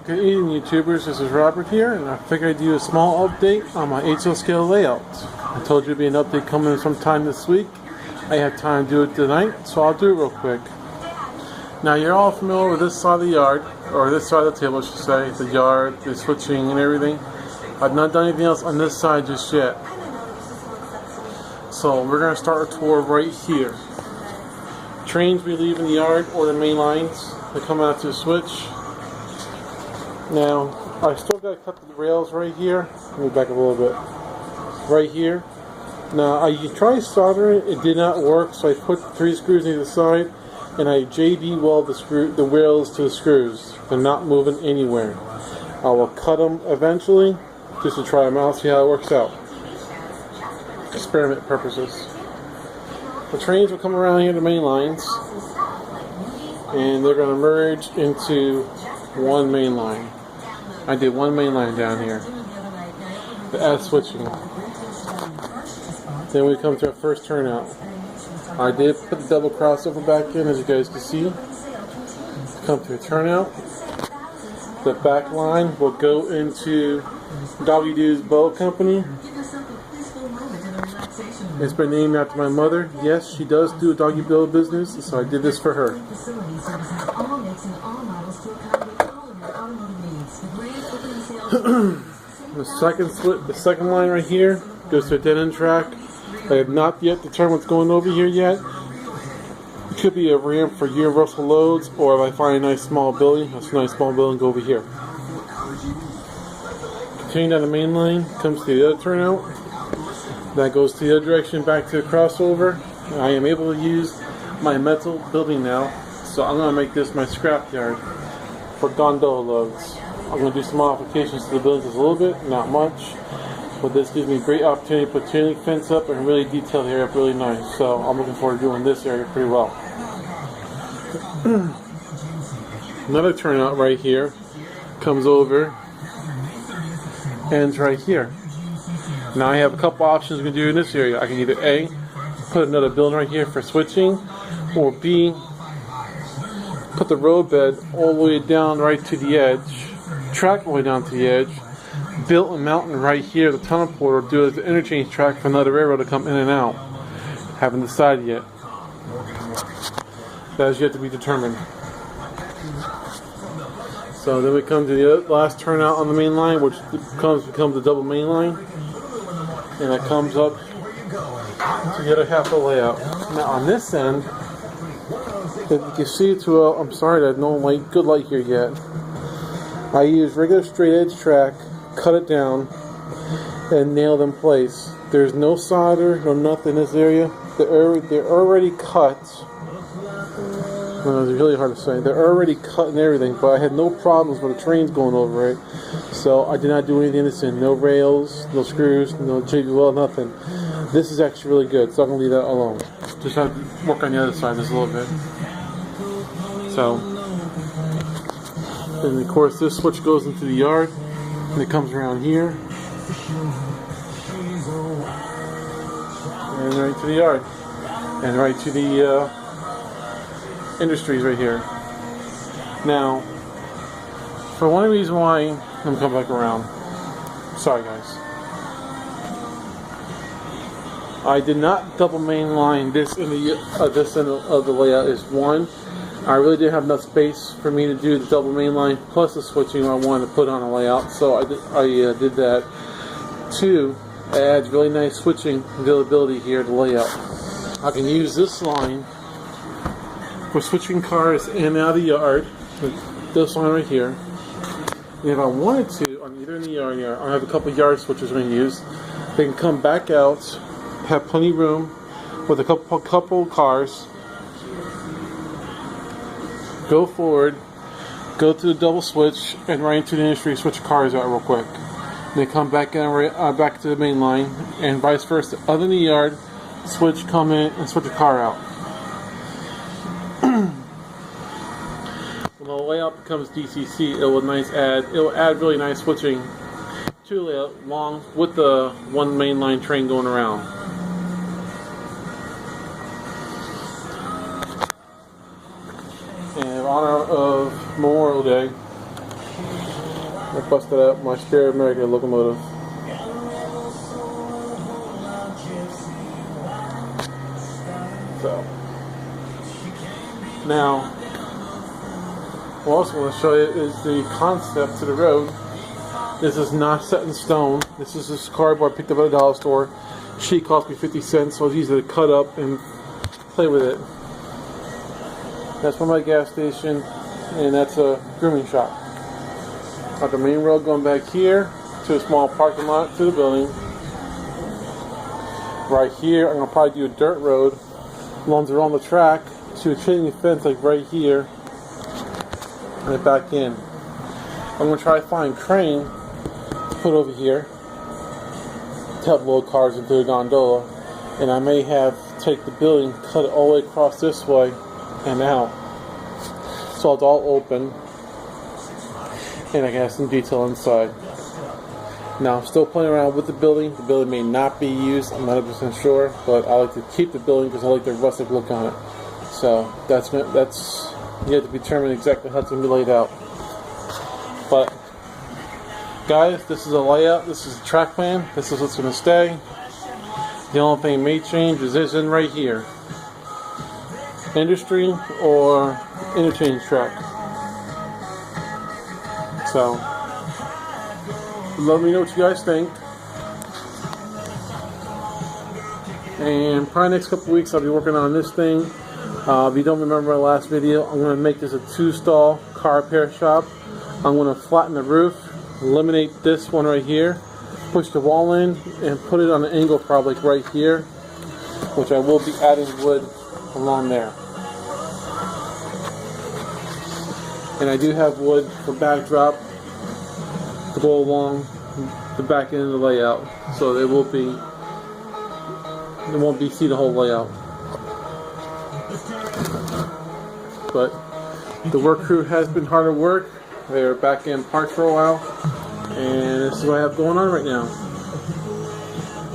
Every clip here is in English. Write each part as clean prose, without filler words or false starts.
Good evening, YouTubers. This is Robert here, and I figured I'd do a small update on my 8 scale layout. I told you there'd be an update coming sometime this week. I have time to do it tonight, so I'll do it real quick. Now, you're all familiar with this side of the yard, or this side of the table, I should say, the yard, the switching, and everything. I've not done anything else on this side just yet. So, we're going to start a tour right here. Trains we leave in the yard, or the main lines that come out to the switch. Now, I still got to cut the rails right here. Let me back up a little bit. Right here. Now, I tried soldering it did not work, so I put 3 screws either side, and I JD welded the rails to the screws. They're not moving anywhere. I will cut them eventually, just to try them out, see how it works out. Experiment purposes. The trains will come around here, the main lines, and they're going to merge into one main line. I did one main line down here to add switching. Then we come to our first turnout. I did put the double crossover back in, as you guys can see. Come to a turnout. The back line will go into Doggy Doo's Boat Company. It's been named after my mother. Yes, she does do a doggy build business, so I did this for her. The second line right here goes to a dead end track. I have not yet determined what's going over here yet. It could be a ramp for universal loads, or if I find a nice small building, go over here. Continuing down the main line, comes to the other turnout. That goes to the other direction back to the crossover. I am able to use my metal building now, so I'm going to make this my scrap yard for gondola loads. I'm going to do some modifications to the buildings a little bit, not much, but this gives me a great opportunity to put chain link fence up and really detail the area up really nice. So I'm looking forward to doing this area pretty well. Another turnout right here comes over, ends right here. Now I have a couple options we can do in this area. I can either A, put another building right here for switching, or B, put the road bed all the way down right to the edge, track all the way down to the edge, built a mountain right here, the tunnel portal, do it as an interchange track for another railroad to come in and out. Haven't decided yet. That is yet to be determined. So then we come to the last turnout on the main line, which becomes the double main line. And it comes up to the other half of the layout. Now on this end, if you can see it too well, I'm sorry there's no good light here yet. I use regular straight edge track, cut it down, and nailed in place. There's no solder, no nothing in this area. They're already cut. Well, it's really hard to say. They're already cut and everything, but I had no problems with the trains going over it. So I did not do anything this in. No rails, no screws, no JB weld, nothing. This is actually really good, so I'm going to leave that alone. Just have to work on the other side just a little bit. So, and of course this switch goes into the yard, and it comes around here, and right to the yard, and right to the industries right here. Now, for one reason why, I'm going to come back around. Sorry guys. I did not double main line this end of the layout is one. I really didn't have enough space for me to do the double main line plus the switching I wanted to put on a layout, so I did that. Two, it adds really nice switching availability here to layout. I can use this line for switching cars in and out of the yard, with this line right here. And if I wanted to, on either in the yard, I have a couple of yard switches I'm going to use. They can come back out, have plenty of room with a couple cars. Go forward, go to the double switch, and right into the industry, switch cars out real quick. They come back in, back to the main line, and vice versa. Other than the yard, switch, come in, and switch a car out. When the layout becomes DCC, it will add really nice switching to the layout along with the one main line train going around. And in honor of Memorial Day, I busted out my spare American locomotive. So now, what I also want to show you is the concept to the road. This is not set in stone. This is this cardboard I picked up at a dollar store. Sheet cost me 50 cents, so I was easy to cut up and play with it. That's from my gas station, and that's a grooming shop. Got the main road going back here to a small parking lot to the building. Right here, I'm gonna probably do a dirt road along the track to a chain link fence, like right here, and back in. I'm gonna try to find a crane to put over here to help load cars into the gondola, and I may have take the building, cut it all the way across this way and out, so it's all open, and I can have some detail inside. Now I'm still playing around with the building. The building may not be used, I'm not 100% sure, but I like to keep the building because I like the rustic look on it. So that's you have to determine exactly how it's going to be laid out. But guys, this is a layout, this is a track plan, this is what's going to stay. The only thing may change is this in right here. Industry or interchange track. So let me know what you guys think. And probably next couple weeks I'll be working on this thing. If you don't remember my last video, I'm going to make this a 2-stall car repair shop. I'm going to flatten the roof, eliminate this one right here, push the wall in, and put it on an angle probably right here, which I will be adding wood along there. And I do have wood for backdrop to go along the back end of the layout, so it won't be see the whole layout. But the work crew has been hard at work. They're back in parked for a while, and this is what I have going on right now.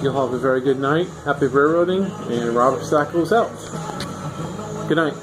You'll have a very good night. Happy railroading, and Robert Sacco is out. Good night.